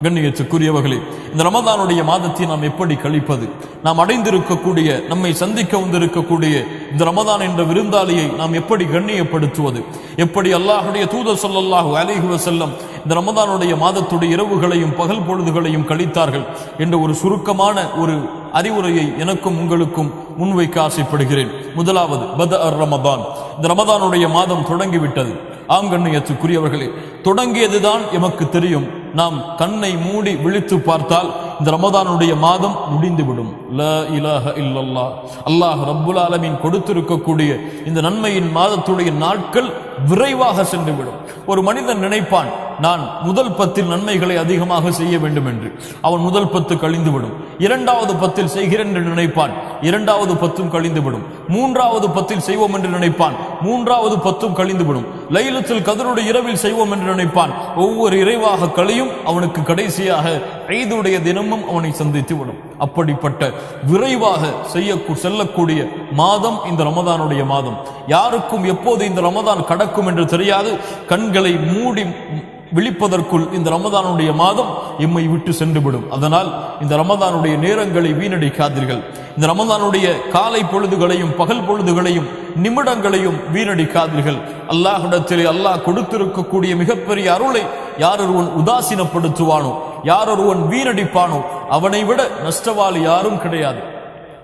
கண்ணியத்துக்குரியவர்களே, இந்த ரமதானுடைய மாதத்தை நாம் எப்படி கழிப்பது? நாம் அடைந்திருக்கக்கூடிய, நம்மை சந்திக்க வந்திருக்கக்கூடிய இந்த ரமதான் என்ற விருந்தாளியை நாம் எப்படி கண்ணியப்படுத்துவது? எப்படி அல்லாஹுடைய தூதர் ஸல்லல்லாஹு அலைஹி வஸல்லம் இந்த ரமதானுடைய மாதத்துடைய இரவுகளையும் பகல் பொழுதுகளையும் கழித்தார்கள் என்ற ஒரு சுருக்கமான ஒரு அறிவுரையை எனக்கும் உங்களுக்கும் முன்வைக்க ஆசைப்படுகிறேன். முதலாவது, ரமதான். இந்த ரமதானுடைய மாதம் தொடங்கிவிட்டது. கண்ணியத்துக்குரியவர்களே, தொடங்கியதுதான் எமக்கு தெரியும். நாம் கண்ணை மூடி விழித்து பார்த்தால் இந்த ரமதானுடைய மாதம் முடிந்துவிடும். லா இலாஹ இல்லல்லாஹ். அல்லாஹ் ரப்புல் ஆலமீன் கொடுத்திருக்கக்கூடிய இந்த நன்மையின் மாதத்துடைய நாட்கள் விரைவாக சென்றுவிடும். ஒரு மனிதன் நினைப்பான், நான் முதல் 10 நன்மைகளை அதிகமாக செய்ய வேண்டும் என்று. அவன் முதல் 10 கழிந்துவிடும். இரண்டாவது 10 செய்கிறேன் என்று நினைப்பான், இரண்டாவது 10 கழிந்துவிடும். மூன்றாவது 10 செய்வோம் என்று நினைப்பான், மூன்றாவது 10 கழிந்துவிடும். லைலத்துல் கத்ருடைய இரவில் செய்வோம் என்று நினைப்பான். ஒவ்வொரு இறைவாக கழியும் அவனுக்கு கடைசியாக ஈதுடைய தினமும் அவனை சந்தித்து விடும். அப்படிப்பட்ட விரைவாக செல்லக்கூடிய மாதம் இந்த ரமதானுடைய மாதம். யாருக்கும் எப்போது இந்த ரமதான் கடக்கும் என்று தெரியாது. கண்களை மூடி விழிப்பதற்குள் இந்த ரமதானுடைய மாதம் எம்மை விட்டு சென்றுவிடும். அதனால் இந்த ரமதானுடைய நேரங்களை வீணடிக்காதீர்கள். இந்த ரமதானுடைய காலை பொழுதுகளையும் பகல் பொழுதுகளையும் நிமிடங்களையும் வீணடிக்காதீர்கள். அல்லாஹ்விடத்திலே அல்லாஹ் கொடுத்திருக்கக்கூடிய மிகப்பெரிய அருளை யார் ஒருவன் உதாசீனப்படுத்துவானோ, யார் ஒருவன் வீணடிப்பானோ, அவனை விட நஷ்டவாளி யாரும் கிடையாது.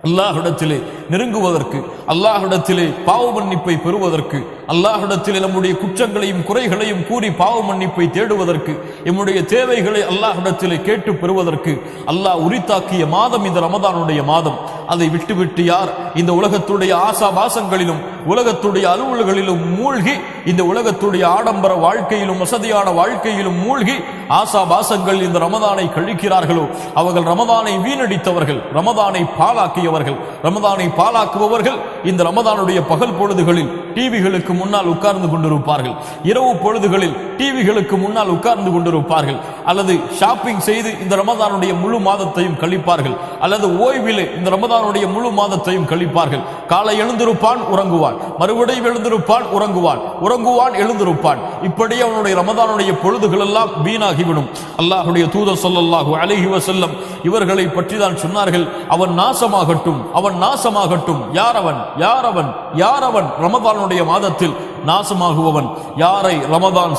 அல்லாஹ்விடத்திலே நெருங்குவதற்கு, அல்லாஹ்விடத்திலே பாவ மன்னிப்பை பெறுவதற்கு, அல்லாஹ்விடத்திலே நம்முடைய குற்றங்களையும் குறைகளையும் கூறி பாவ மன்னிப்பை தேடுவதற்கு, நம்முடைய தேவைகளை அல்லாஹ்விடத்திலே கேட்டு பெறுவதற்கு அல்லாஹ் உரித்தாக்கிய மாதம் இந்த ரமதானுடைய மாதம். அதை விட்டுவிட்டு யார் இந்த உலகத்துடைய ஆசாபாசங்களிலும் உலகத்துடைய அலுவல்களிலும் மூழ்கி, இந்த உலகத்துடைய ஆடம்பர வாழ்க்கையிலும் வசதியான வாழ்க்கையிலும் மூழ்கி ஆசாபாசங்கள் இந்த ரமதானை கழிக்கிறார்களோ அவர்கள் ரமதானை வீணடித்தவர்கள், ரமதானை பாழாக்கியவர்கள். ரமதானை பாழாக்குபவர்கள் இந்த ரமதானுடைய பகல் பொழுதுகளில் டிவிகளுக்கு முன்னால் உட்கார்ந்து கொண்டிருப்பார்கள், இரவு பொழுதுகளில் டிவிகளுக்கு முன்னால் உட்கார்ந்து கொண்டிருப்பார்கள், அல்லது ஷாப்பிங் செய்து இந்த ரமதானுடைய முழு மாதத்தையும் கழிப்பார்கள், அல்லது ஓய்விலே இந்த ரமதானுடைய முழு மாதத்தையும் கழிப்பார்கள். காலை எழுந்திருப்பான், உறங்குவான், மறுபடியும் எழுந்திருப்பான், உறங்குவான், உறங்குவான், எழுந்திருப்பான். இப்படி அவனுடைய ரமதானுடைய பொழுதுகள் எல்லாம் வீணாகிவிடும். அல்லாஹுடைய தூதர் ஸல்லல்லாஹு அலைஹி வஸல்லம் இவர்களை பற்றி தான் சொன்னார்கள், அவன் நாசமாகட்டும், அவன் நாசமாகட்டும். யார் அவன்? யார் அவன்? யார் அவன்? ரமதானுடைய மாதத்தில் நாசமாகுபவன். யாரை ரமதான்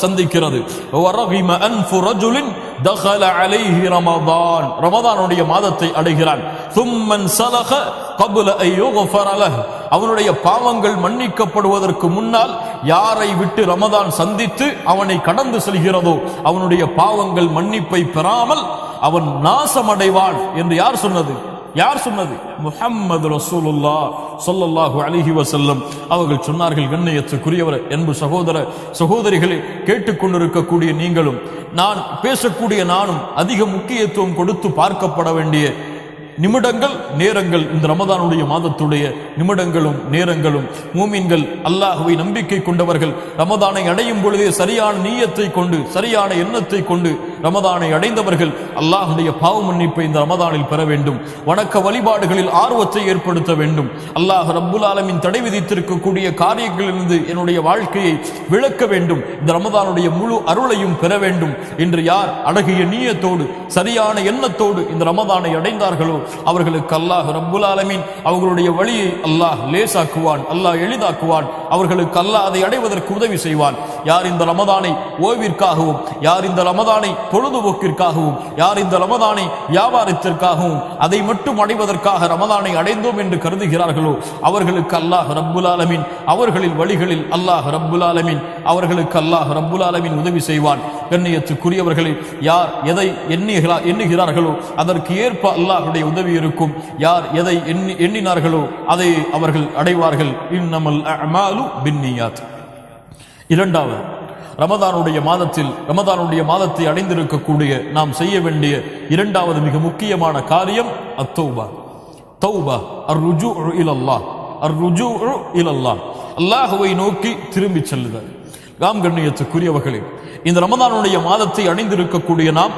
சந்திக்கிறது? ரமதானுடைய மாதத்தை அடைகிறான். அவனுடைய பாவங்கள் மன்னிக்கப்படுவதற்கு முன்னால் யாரை விட்டு ரமதான் சந்தித்து அவனை கடந்து செல்கிறதோ அவனுடைய பாவங்கள் மன்னிப்பை பெறாமல் அவன் நாசமடைவான் என்று யார் சொன்னது? யார் சொன்னது? முஹம்மது ரசூலுல்லாஹ் ஸல்லல்லாஹு அலைஹி வஸல்லம் அவர்கள் சொன்னார்கள். கண்ணியத்துக்குரியவர், அன்பு சகோதர சகோதரிகளை கேட்டுக்கொண்டிருக்கக்கூடிய நீங்களும் நான் பேசக்கூடிய நானும் அதிக முக்கியத்துவம் கொடுத்து பார்க்கப்பட வேண்டிய நிமிடங்கள், நேரங்கள் இந்த ரமதானுடைய மாதத்துடைய நிமிடங்களும் நேரங்களும். மூமின்கள், அல்லாஹ்வை நம்பிக்கை கொண்டவர்கள் ரமதானை அடையும் பொழுதே சரியான நீயத்தை கொண்டு, சரியான எண்ணத்தை கொண்டு ரமதானை அடைந்தவர்கள் அல்லாஹ்வுடைய பாவ மன்னிப்பை இந்த ரமதானில் பெற வேண்டும். வணக்க வழிபாடுகளில் ஆர்வத்தை ஏற்படுத்த வேண்டும். அல்லாஹ் ரப்புல் ஆலமீன் தடை விதித்திருக்கக்கூடிய காரியங்களிலிருந்து என்னுடைய வாழ்க்கையை விளக்க வேண்டும். இந்த ரமதானுடைய முழு அருளையும் பெற வேண்டும் என்று யார் அழகிய நீயத்தோடு சரியான எண்ணத்தோடு இந்த ரமதானை அடைந்தார்களோ அவர்களுக்கு அல்லாஹ் ரப்புல் ஆலமீன் அவர்களுடைய வழியை அல்லாஹ் லேசாக்குவான், அல்லாஹ் எளிதாக்குவான். அவர்களுக்கு அல்லாஹ் அதை அடைவதற்கு உதவி செய்வான். யார் இந்த ரமதானை ஓய்விற்காகவும், யார் இந்த ரமதானை பொழுதுபோக்கிற்காகவும், யார் இந்த ரமதானை வியாபாரத்திற்காகவும் அதை மட்டும் அடைவதற்காக ரமதானை அடைந்தோம் என்று கருதுகிறார்களோ அவர்களுக்கு அல்லாஹ் ரப்புல் ஆலமீன் அவர்களின் வழிகளில் அல்லாஹ் ரப்புல் ஆலமீன் அவர்களுக்கு அல்லாஹ் ரப்புல் ஆலமீன் உதவி செய்வான். கண்ணியத்துக்குரியவர்களே, யார் எதை எண்ணுகிறார்களோ அதற்கு ஏற்ப அல்லாஹ்வுடைய உதவி இருக்கும். யார் எதை எண்ணினார்களோ அதை அவர்கள் அடைவார்கள். இன்னமல் அஅமாலு பின்னியாத். இரண்டாவது, ரமதானுடைய மாதத்தில் ரமதானுடைய மாதத்தை அடைந்திருக்கக்கூடிய நாம் செய்ய வேண்டிய இரண்டாவது மிக முக்கியமான காரியம் அத்தௌபா. தௌபா, அர்ருஜூஉ இலல்லாஹ், அர்ருஜூஉ இலல்லாஹ், அல்லாஹ்வை நோக்கி திரும்பி செல்லுதல். கண்ணியத்துக்குரியவர்களே, இந்த ரமதானுடைய மாதத்தை அடைந்திருக்கக்கூடிய நாம்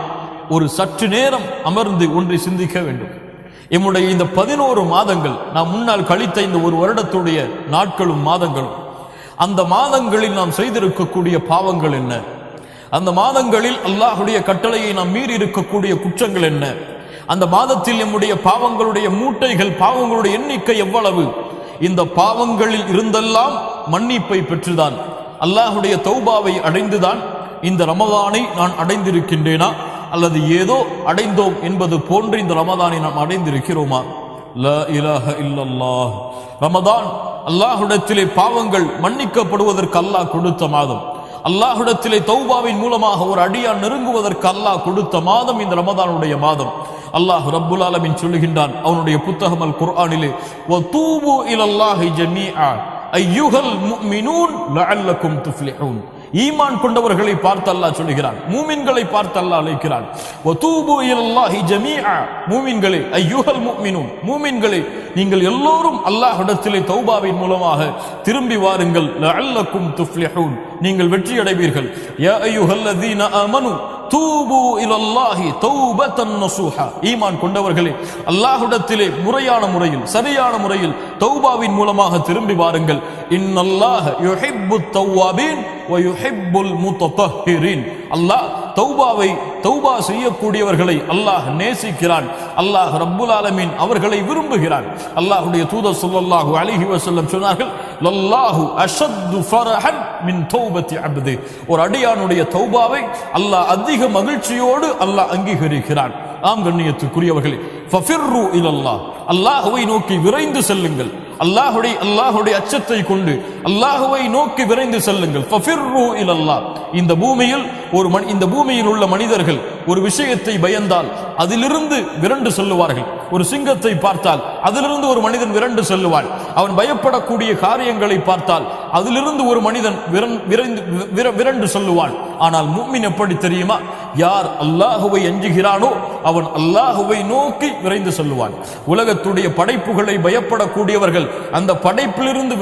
ஒரு சற்று நேரம் அமர்ந்து ஒன்றை சிந்திக்க வேண்டும். எம்முடைய இந்த 11 மாதங்கள் நாம் முன்னால் கழித்த இந்த ஒரு வருடத்துடைய நாட்களும் மாதங்களும், அந்த மாதங்களில் நாம் செய்திருக்கக்கூடிய பாவங்கள் என்ன? அந்த மாதங்களில் அல்லாஹுடைய கட்டளையை நாம் மீறி இருக்கக்கூடிய குற்றங்கள் என்ன? அந்த மாதத்தில் நம்முடைய பாவங்களுடைய மூட்டைகள், பாவங்களுடைய எண்ணிக்கை எவ்வளவு? இந்த பாவங்களில் இருந்தெல்லாம் மன்னிப்பை பெற்றுதான், அல்லாஹுடைய தௌபாவை அடைந்துதான் இந்த ரமதானை நான் அடைந்திருக்கின்றேனா, அல்லது ஏதோ அடைந்தோம் என்பது போன்று இந்த ரமதானை நாம் அடைந்திருக்கிறோமா? லா இலாஹ இல்லல்லாஹ். ரமதான் அல்லாஹ்விடத்திலே பாவங்கள் மன்னிக்கப்படுவதற்கு அல்லாஹ் கொடுத்த மாதம். அல்லாஹ்விடத்திலே தௌபாவின் மூலமாக ஒரு அடியான் நெருங்குவதற்கு அல்லாஹ் கொடுத்த மாதம் இந்த ரமதானுடைய மாதம். அல்லாஹ் ரப்புல் ஆலமீன் சொல்லுகின்றான் அவனுடைய புத்தகம் அல் குர்ஆனிலே, வதூபு இலல்லாஹி ஜமீஆ அய்யுஹல் முஃமினூன் லஅல்லக்கும் துஃப்லிஹூன். ஈமான் கொண்டவர்களை பார்த்து அல்லாஹ் சொல்லுகிறான், மூமின்களை பார்த்து அல்லாஹ் அழைக்கிறான். வதூபு இலல்லாஹி ஜமீஆ, மூமின்களே, அய்யுஹல் முஃமினூன், மூமின்களே, நீங்கள் எல்லோரும் அல்லாஹ்விடத்திலே தௌபாவின் மூலமாக திரும்பி வாருங்கள். லஅல்லக்கும் துஃப்லிஹூன், நீங்கள் வெற்றி அடைவீர்கள். யா அய்யுஹல்லதீன ஆமனு தூபு இலல்லாஹி தௌபத்தன் நஸூஹா. ஈமான் கொண்டவர்களே, அல்லாஹ்விடத்திலே முறையான முறையில், சரியான முறையில் தௌபாவின் மூலமாக திரும்பி வாருங்கள். இன்னல்லாஹ யுஹிப்புத் தவ்வாபீன் வ யுஹிப்புல் முத்தஹிரீன். அல்லாஹ் தௌபா செய்யக்கூடியவர்களை அல்லாஹ் நேசிக்கிறான். அல்லாஹ் ரப்புல் ஆலமீன் அவர்களை விரும்புகிறான். அல்லாஹ்வுடைய தூதர் ஸல்லல்லாஹு அலைஹி வஸல்லம் சொன்னார்கள், லல்லாஹு அஷத்து ஃபரஹன் மின் தௌபத்தி அப்தி. ஒரு அடியானுடைய தௌபாவை அல்லாஹ் அதிக மகிழ்ச்சியோடு அல்லாஹ் அங்கீகரிக்கிறான். ஆம் கண்ணியத்துக்குரியவர்களே, ஃபஃபிர்ரு இலல்லாஹ், அல்லாஹ்வை நோக்கி விரைந்து செல்லுங்கள். அல்லாஹ்வுடைய அச்சத்தை கொண்டு அல்லாஹ்வை நோக்கி விரைந்து செல்லுங்கள். ஃபஃபிர்ரு இலல்லாஹ். இந்த பூமியில் உள்ள மனிதர்கள் ஒரு விஷயத்தை பயந்தால் அதிலிருந்து விரண்டு செல்லுவார்கள். ஒரு சிங்கத்தை பார்த்தால் அதிலிருந்து ஒரு மனிதன் விரண்டு செல்லுவான். அவன் பயப்படக்கூடிய காரியங்களை பார்த்தால் அதிலிருந்து ஒரு மனிதன் விரண்டு செல்லுவான். ஆனால் முஃமின் எப்படி தெரியுமா? யார் அல்லாஹுவை அஞ்சுகிறானோ அவன் அல்லாஹுவை நோக்கி விரைந்து செல்லுவான். உலகத்துடைய படைப்புகளை பயப்படக்கூடியவர்கள் அந்த படைப்பிலிருந்து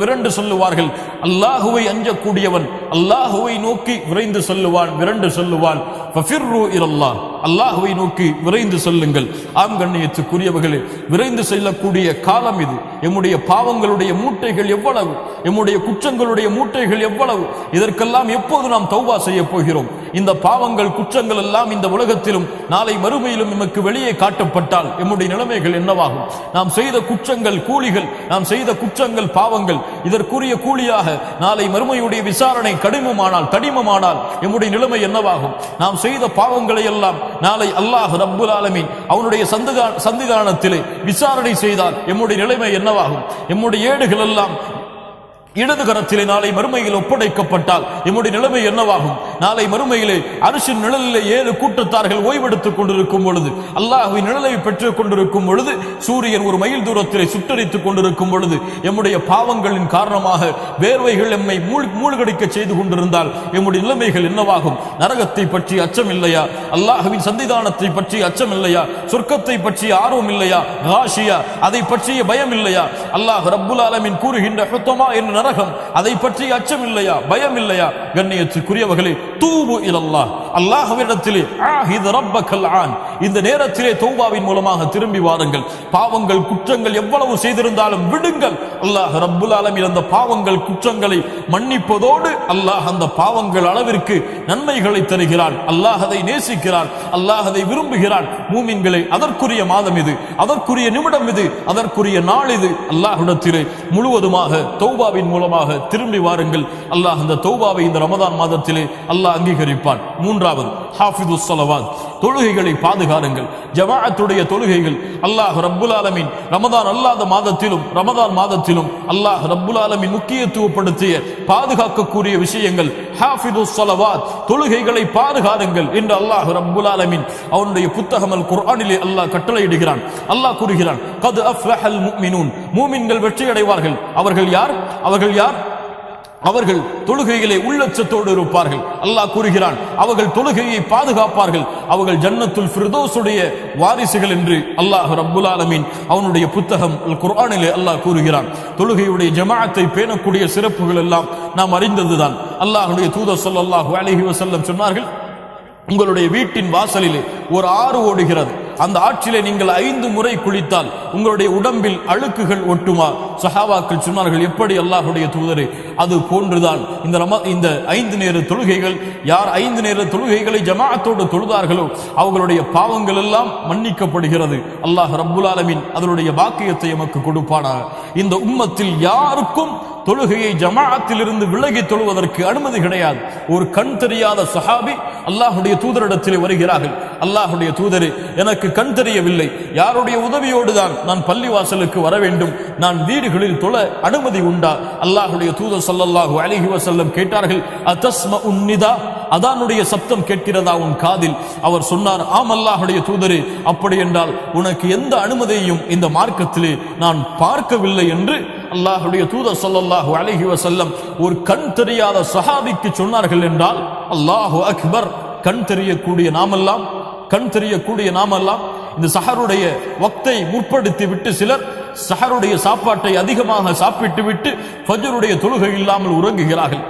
விரண்டு செல்லுவார்கள். அல்லாஹுவை அஞ்சக்கூடியவன் அல்லாஹுவை நோக்கி விரைந்து செல்லுவான், விரண்டு செல்லுவான். ஃபஃபிர்ரு இலல்லாஹ், அல்லாஹுவை நோக்கி விரைந்து செல்லுங்கள். ஆம் கண்ணியத்துக்குரியவர்களே, விரைந்து செல்லக்கூடிய காலம் இது. எம்முடைய பாவங்களுடைய மூட்டைகள் எவ்வளவு, எம்முடைய குற்றங்களுடைய மூட்டைகள் எவ்வளவு, இதற்கெல்லாம் எப்போது நாம் தௌபா செய்ய போகிறோம்? இந்த பாவங்கள், குற்றங்கள் எல்லாம் இந்த உலகத்திலும் நாளை மறுமையிலும் நமக்கு வெளியே காட்டப்பட்டால் எம்முடைய நிலைமைகள் என்னவாகும்? நாம் செய்த குற்றங்கள் கூலிகள், நாம் செய்த குற்றங்கள் பாவங்கள், இதற்குரிய கூலியாக நாளை மறுமையுடைய விசாரணை தடிமமானால் எம்முடைய நிலைமை என்னவாகும்? நாம் செய்த பாவங்களை எல்லாம் நாளை அல்லாஹ் ரப்புல் ஆலமீன் அவனுடைய சந்திதானத்திலே விசாரணை செய்தால் எம்முடைய நிலைமை என்னவாகும்? எம்முடைய ஏடுகள் எல்லாம் இடது கரத்திலே நாளை மறுமையில் ஒப்படைக்கப்பட்டால் எம்முடைய நிலைமை என்னவாகும்? நாளை மறுமையிலே அரிசின் நிழலிலே 7 கூட்டத்தார்கள் ஓய்வெடுத்துக் கொண்டிருக்கும் பொழுது, அல்லாஹ்வின் நிழலை பெற்றுக் கொண்டிருக்கும் பொழுது, சூரியன் ஒரு மைல் தூரத்திலே சுட்டரித்துக் கொண்டிருக்கும் பொழுது, எம்முடைய பாவங்களின் காரணமாக வேர்வைகள் எம்மை மூழ்கடிக்க செய்து கொண்டிருந்தால் எம்முடைய நிலைமைகள் என்னவாகும்? நரகத்தை பற்றி அச்சம் இல்லையா? அல்லாஹ்வின் சந்திதானத்தை பற்றி அச்சம் இல்லையா? சொர்க்கத்தை பற்றிய ஆர்வம் இல்லையா? காஷியா, அதை பற்றிய பயம் இல்லையா? அல்லாஹ் ரப்புல் ஆலமீன் கூறுகின்ற ஹுத்தமா என்ற நரகம், அதை பற்றி அச்சம் இல்லையா? பயம் இல்லையா? கண்ணியத்துக்குரியவர்களே, தூபு இலல்லாஹ், அல்லாஹ்விடத்திலே ஆஹித் ரப்பக்கல் ஆன், இந்த நேரத்திலே தௌபாவின் மூலமாக திரும்பி வாருங்கள். பாவங்கள், குற்றங்கள் எவ்வளவு செய்திருந்தாலும் விடுங்கள். அல்லாஹ் ரப்புல் ஆலமீன் அந்த பாவங்கள், குற்றங்களை மன்னிப்பதோடு அல்லாஹ் அந்த பாவங்கள் அளவிற்கு நன்மைகளை தருகிறான். அல்லாஹ் அதை நேசிக்கிறான், அல்லாஹ் அதை விரும்புகிறான். மூமின்களே, அதற்குரிய மாதம் இது, அதற்குரிய நிமிடம் இது, அதற்குரிய நாள் இது. அல்லாஹ்விடத்திலே முழுவதுமாக தௌபாவின் மூலமாக திரும்பி வாருங்கள். அல்லாஹ் அந்த தௌபாவை இந்த ரமதான் மாதத்திலே அல்லாஹ் அங்கீகரிப்பான். மூன்றாவது, ஹாஃபிதுஸ் ஸலவாத், தொழுகைகளை பாதுகாருங்கள். ஜமாஅத்துடைய தொழுகைகள் அல்லாஹ் ரப்புல் ஆலமீன் ரமதான் அல்லாத மாதத்திலும் ரமதான் மாதத்திலும் அல்லாஹ் ரப்புல் ஆலமீன் முக்கியத்துவப்படுத்திய பாதுகாக்கக்கூடிய விஷயங்கள். ஹாஃபிதுஸ் ஸலவாத், தொழுகைகளை பாதுகாருங்கள் என்று அல்லாஹ் ரப்புல் ஆலமீன் அவனுடைய புத்தகம் அல் குர்ஆனிலே அல்லாஹ் கட்டளையிடுகிறான். அல்லாஹ் கூறுகிறான், கத் அஃப்லஹல் முஃமினூன், மூமின்கள் வெற்றி அடைவார்கள். அவர்கள் யார்? அவர்கள் தொழுகையிலே உள்ளச்சத்தோடு இருப்பார்கள். அல்லாஹ் கூறுகிறான், அவர்கள் தொழுகையை பாதுகாப்பார்கள், அவர்கள் ஜன்னத்துல் ஃபிர்தௌஸுடைய வாரிசுகள் என்று அல்லாஹ் ரப்புல் ஆலமீன் அவனுடைய புத்தகம் அல் குர்ஆனிலே அல்லாஹ் கூறுகிறான். தொழுகையுடைய ஜமாஅத்தை பேணக்கூடிய சிறப்புகள் எல்லாம் நாம் அறிந்ததுதான். அல்லாஹ்வுடைய தூதர் ஸல்லல்லாஹு அலைஹி வஸல்லம் சொன்னார்கள், உங்களுடைய வீட்டின் வாசலிலே ஒரு ஆறு ஓடுகிறது, அந்த ஆற்றிலே நீங்கள் 5 முறை குளித்தால் உங்களுடைய உடம்பில் அழுக்குகள் ஒட்டுமா? சஹாபாக்கள் சொன்னார்கள், எப்படி அல்லாஹ்வுடைய தூதரே? அது போன்றுதான் இந்த 5 நேர தொழுகைகள். யார் 5 நேர தொழுகைகளை ஜமாஅத்தோடு தொழுதார்களோ அவர்களுடைய பாவங்கள் எல்லாம் மன்னிக்கப்படுகிறது. அல்லாஹ் ரப்புல் ஆலமீன் அதனுடைய பாக்கியத்தை எமக்கு கொடுப்பானாக. இந்த உம்மத்தில் யாருக்கும் தொழுகையை ஜமாஅத்தில் இருந்து விலகி தொழுவதற்கு அனுமதி கிடையாது. ஒரு கண் தெரியாத சஹாபி அல்லாஹ்வுடைய தூதரிடத்தில் வருகிறார்கள். அல்லாஹ்வுடைய தூதரே, எனக்கு கண் தெரியவில்லை, யாருடைய உதவியோடு தான் நான் பள்ளிவாசலுக்கு வர வேண்டும், நான் வீடுகளில் தொழ அனுமதி உண்டா? அல்லாஹ்வுடைய தூதர் ஸல்லல்லாஹு அலைஹி வஸல்லம் கேட்டார்கள், அதஸ்மஉன் நிதா, அதானுடைய சப்தம் கேட்கிறதா உன் காதில்? அவர் சொன்னார், ஆம் அல்லாஹ்வுடைய தூதரே, அப்படி என்றால் உனக்கு எந்த அனுமதியையும் இந்த மார்க்கத்திலே நான் பார்க்கவில்லை என்று அல்லாஹ்வுடைய தூதர் ஸல்லல்லாஹு அலைஹி வஸல்லம் ஒரு கண் தெரியாத சஹாபிக்கு சொன்னார்கள் என்றால், அல்லாஹு அக்பர். கண் தெரியக்கூடிய நாமெல்லாம் இந்த சஹருடைய வக்தை முற்படுத்தி விட்டு சிலர் சஹருடைய சாப்பாட்டை அதிகமாக சாப்பிட்டு விட்டு ஃபஜ்ருடைய தொழுகை இல்லாமல் உறங்குகிறார்கள்.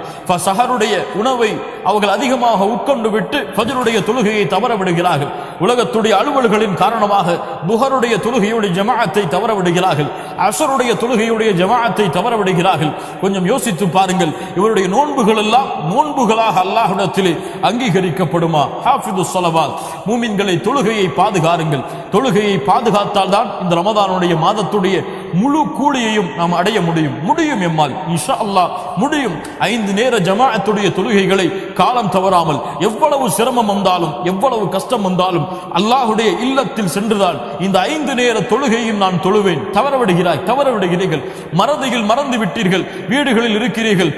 சஹருடைய உணவை அவர்கள் அதிகமாக உட்கொண்டு விட்டு ஃபஜ்ருடைய தொழுகையை தவற விடுகிறார்கள். உலகத்துடைய அலுவல்களின் காரணமாக துஹருடைய தொழுகையுடைய ஜமாஅத்தை தவற விடுகிறார்கள். அஸருடைய தொழுகையுடைய ஜமாஅத்தை தவற விடுகிறார்கள். கொஞ்சம் யோசித்து பாருங்கள், இவருடைய நோன்புகள் எல்லாம் நோன்புகளாக அல்லாஹ்விடத்திலே அங்கீகரிக்கப்படுமா? ஹாஃபிதுஸ் ஸலவாத், மூமின்களை தொழுகையை பாதுகாருங்கள். தொழுகையை பாதுகாத்தால் தான் இந்த ரமதானுடைய மாதத்துடைய முழு கூலியையும் நாம் அடைய முடியும் எம்மால் இன்ஷா அல்லாஹ் முடியும். 5 நேர ஜமாஅத்துடைய தொழுகைகளை காலம் தவறாமல், எவ்வளவு சிரமம் வந்தாலும் எவ்வளவு கஷ்டம் வந்தாலும் அல்லாஹ்வுடைய இல்லத்தில் சென்றுதான் இந்த 5 நேர தொழுகையும் நான் தொழுவேன். தவற விடுகிறீர்கள், மறதியில் மறந்து விட்டீர்கள், வீடுகளில் இருக்கிறீர்கள்,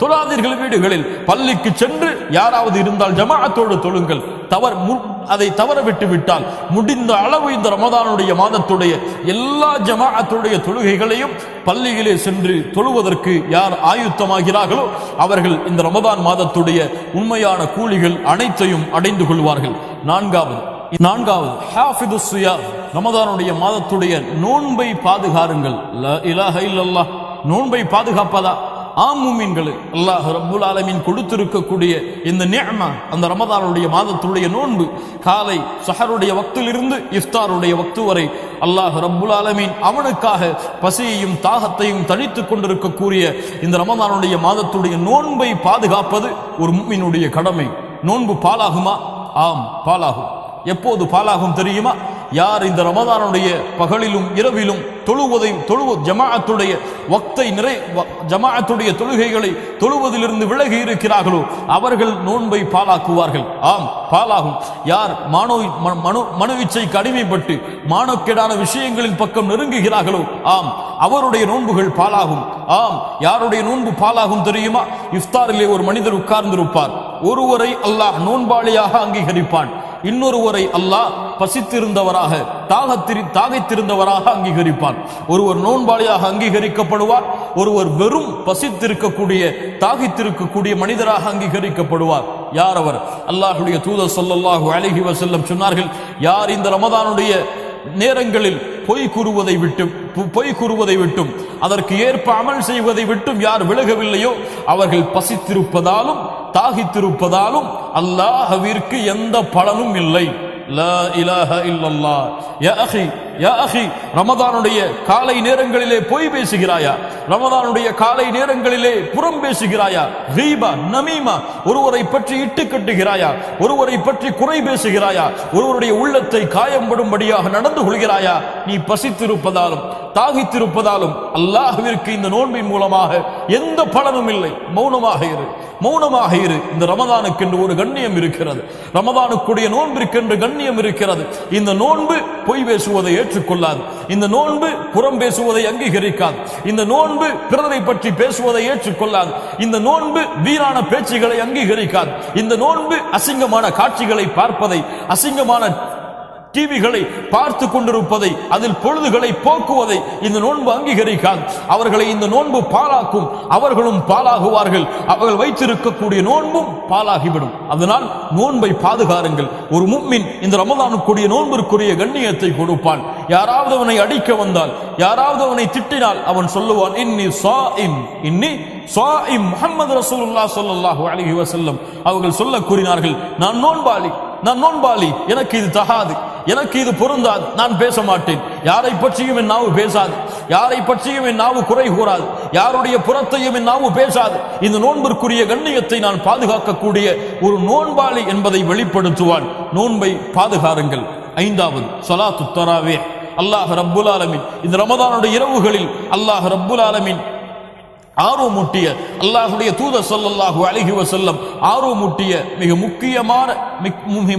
தொழாதீர்கள் வீடுகளில். பள்ளிக்கு சென்று யாராவது இருந்தால் ஜமாஅத்தோடு தொழுங்கள். அதை தவற விட்டு விட்டால் முடிந்த அளவு இந்த ரமதானுடைய மாதத்துடைய எல்லா ஜமாஅத்துடைய தொழுகைகளையும் பள்ளியிலே சென்று தொழுவதற்கு யார் ஆயுத்தமாகிறார்களோ அவர்கள் இந்த ரமதான் மாதத்துடைய உண்மையான கூலிகள் அனைத்தையும் அடைந்து கொள்வார்கள். நான்காவது ஹாஃபிதுஸ் ஸியாம், ரமதானுடைய மாதத்துடைய நோன்பை பாதுகாருங்கள். லா இலாஹ இல்லல்லாஹ், நோன்பை பாதுகாப்பதா? ஆம் மூமின்களே, அல்லாஹ் ரப்புல் ஆலமீன் கொடுத்திருக்கக்கூடிய இந்த நிஅமா, அந்த ரமதானுடைய மாதத்துடைய நோன்பு, காலை சஹருடைய வக்திலிருந்து இஃப்தாருடைய வக்து வரை அல்லாஹ் ரப்புல் ஆலமீன் அவனுக்காக பசியையும் தாகத்தையும் தணித்துக் கொண்டிருக்கக்கூடிய இந்த ரமதானுடைய மாதத்துடைய நோன்பை பாதுகாப்பது ஒரு முஃமினுடைய கடமை. நோன்பு பாலாகுமா? ஆம், பாலாகும். எப்போது பாலாகும் தெரியுமா? யார் இந்த ரமதானுடைய பகலிலும் இரவிலும் ஜமாஅத்துடைய வக்தை ஜமாஅத்துடைய தொழுகைகளை தொழுவதிலிருந்து விலகி இருக்கிறார்களோ அவர்கள் நோன்பை பாலாக்குவார்கள். ஆம், பாலாகும். யார் மனோ இச்சைக்கு அடிமைப்பட்டு மானக்கேடான விஷயங்களின் பக்கம் நெருங்குகிறார்களோ ஆம், அவருடைய நோன்புகள் பாலாகும். ஆம், யாருடைய நோன்பு பாலாகும் தெரியுமா? இஃப்தாரிலே ஒரு மனிதர் உட்கார்ந்திருப்பார். ஒருவரை அல்லாஹ் நோன்பாளியாக அங்கீகரிப்பான், இன்னொருவரை அல்லாஹ் பசித்திருந்தவராக தாகைத்திருந்தவராக அங்கீகரிப்பான். ஒருவர் நோன்பாளியாக அங்கீகரிக்கப்படுவார், ஒருவர் வெறும் பசித்திருக்கக்கூடிய தாகித்திருக்கக்கூடிய மனிதராக அங்கீகரிக்கப்படுவார். யார் அவர்? அல்லாஹ்வுடைய தூதர் ஸல்லல்லாஹு அலைஹி வஸல்லம் சொன்னார்கள், யார் இந்த ரமதானுடைய நேரங்களில் பொய் கூறுவதை விட்டும் அதற்கு ஏற்ப அமல் செய்வதை விட்டும் யார் விலகவில்லையோ அவர்கள் பசித்திருப்பதாலும் தாகித்திருப்பதாலும் அல்லாஹ்விற்கு எந்த பலனும் இல்லை. லா இலாஹ இல்லல்லாஹ். யா அஹி, ரமதானுடைய காலை நேரங்களிலே பொய் பேசுகிறாயா? ரமதானுடைய காலை நேரங்களிலே புறம் பேசுகிறாயா? கீபா, நமீமா, ஒருவரை பற்றி இட்டு கட்டுகிறாயா? ஒருவரை பற்றி குறை பேசுகிறாயா? ஒருவருடைய உள்ளத்தை காயம்படும்படியாக நடந்து கொள்கிறாயா? நீ பசித்திருப்பதாலும் தாகித்திருப்பதாலும் அல்லாஹ்விற்கு இந்த நோன்பின் மூலமாக எந்த பலனும் இல்லை. மௌனமாக இரு. இந்த ரமதானுக்கு என்று ஒரு கண்ணியம் இருக்கிறது, ரமதானுக்குரிய நோன்பிற்கென்று கண்ணியம் இருக்கிறது. இந்த நோன்பு பொய் பேசுவதை ஏற்றுக்கொள்ளாது, இந்த நோன்பு புறம் பேசுவதை அங்கீகரிக்காது, இந்த நோன்பு பிறரை பற்றி பேசுவதை ஏற்றுக்கொள்ளாது, இந்த நோன்பு வீணான பேச்சுகளை அங்கீகரிக்காது, இந்த நோன்பு அசிங்கமான காட்சிகளை பார்ப்பதை, அசிங்கமான டிவிகளை பார்த்து கொண்டிருப்பதை, அதில் பொழுதுகளை போக்குவதை இந்த நோன்பு அங்கீகரிக்காது. அவர்களை இந்த நோன்பு பாலாக்கும், அவர்களும் பாலாகுவார்கள், அவர்கள் வைத்திருக்கக்கூடிய நோன்பும் பாலாகிவிடும். அதனால் நோன்பை பாதுகாருங்கள். ஒரு முஃமின் இந்த ரமதானுக்குரிய நோன்பிற்குரிய கண்ணியத்தை கொடுப்பான். யாராவது அவனை அடிக்க வந்தால், யாராவது அவனை திட்டினால் அவன் சொல்லுவான், இன்னி ஸாயிம். முஹம்மது ரசூலுல்லாஹ் ஸல்லல்லாஹு அலைஹி வஸல்லம் அவர்கள் சொல்ல கூறினார்கள், நான் நோன்பாளி, எனக்கு இது தகாது, எனக்கு இது பொருந்தாது, நான் பேச மாட்டேன். யாரை பற்றியும் என் நாவு பேசாது, யாரை பற்றியும் என் நாவு குறை கூறாது, யாருடைய புறத்தையும் என் நாவு பேசாது. இந்த நோன்பிற்குரிய கண்ணியத்தை நான் பாதுகாக்கக்கூடிய ஒரு நோன்பாளி என்பதை வெளிப்படுத்துவான். நோன்பை பாதுகாருங்கள். ஐந்தாவது ஸலாத்து தராவீஹ். அல்லாஹ் ரப்புல் ஆலமீன் இந்த ரமதானுடைய இரவுகளில் அல்லாஹ் ரப்புல் ஆலமீன் ஆர்வமூட்டிய, அல்லாஹுடைய தூதர் ஸல்லல்லாஹு அலைஹி வஸல்லம் ஆர்வமூட்டிய மிக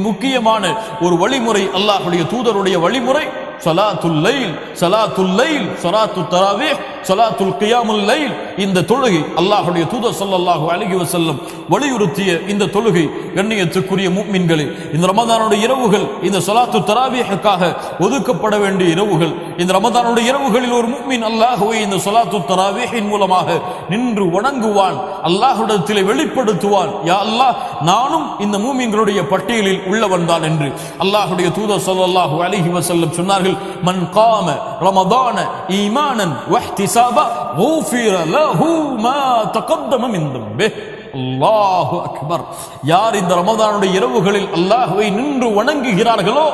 முக்கியமான ஒரு வழிமுறை, அல்லாஹுடைய தூதருடைய வழிமுறை ஸலாத்துல் லைல். ஸலாத்துல் லைல், ஸலாத்துத் தராவீஹ், ஸலாத்துல் கியாமுல் லைல். இந்த தொழுகை அல்லாஹுடைய தூதர் ஸல்லல்லாஹு அலைஹி வஸல்லம் வலியுறுத்திய இந்த தொழுகை கண்ணியத்துக்குரிய முஃமின்களே, இந்த ரமதானுடைய இரவுகள் இந்த ஸலாத்து தராவீஹுக்காக ஒதுக்கப்பட வேண்டிய இரவுகள். இந்த ரமதானுடைய இரவுகளில் ஒரு முஃமின் அல்லாஹ்வை இந்த ஸலாத்து தராவீஹின் மூலமாக நின்று வணங்குவான், அல்லாஹ்விடத்திலே வெளிப்படுத்துவான், யா அல்லாஹ், நானும் இந்த முஃமின்களுடைய பட்டியலில் உள்ளவன் தான் என்று. அல்லாஹ்வுடைய தூதர் ஸல்லல்லாஹு அலைஹி வஸல்லம் சொன்னார்கள், மன் காம ரமதான ஈமானன் வஹ்திசாபா குஃபிர லஹு மா தகத்தம மின் தம்பிஹ். அல்லாஹு அக்பர். யார் இந்த ரமதானுடைய இரவுகளில் அல்லாஹ்வை நின்று வணங்குகிறார்களோ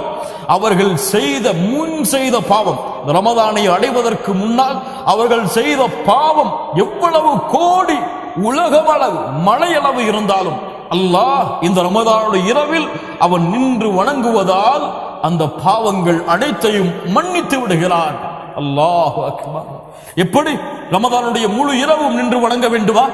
அவர்கள் செய்த பாவம், ரமதானை அடைவதற்கு முன்னால் அவர்கள் செய்த பாவம் எவ்வளவு கோடி உலகளவு மலையளவு இருந்தாலும் அல்லாஹ் இந்த ரமதானுடைய இரவில் அவன் நின்று வணங்குவதால் அந்த பாவங்கள் அனைத்தையும் மன்னித்து விடுகிறான். அல்லாஹு அக்பர். எப்படி ரமதானுடைய முழு இரவும் நின்று வணங்க வேண்டுமா?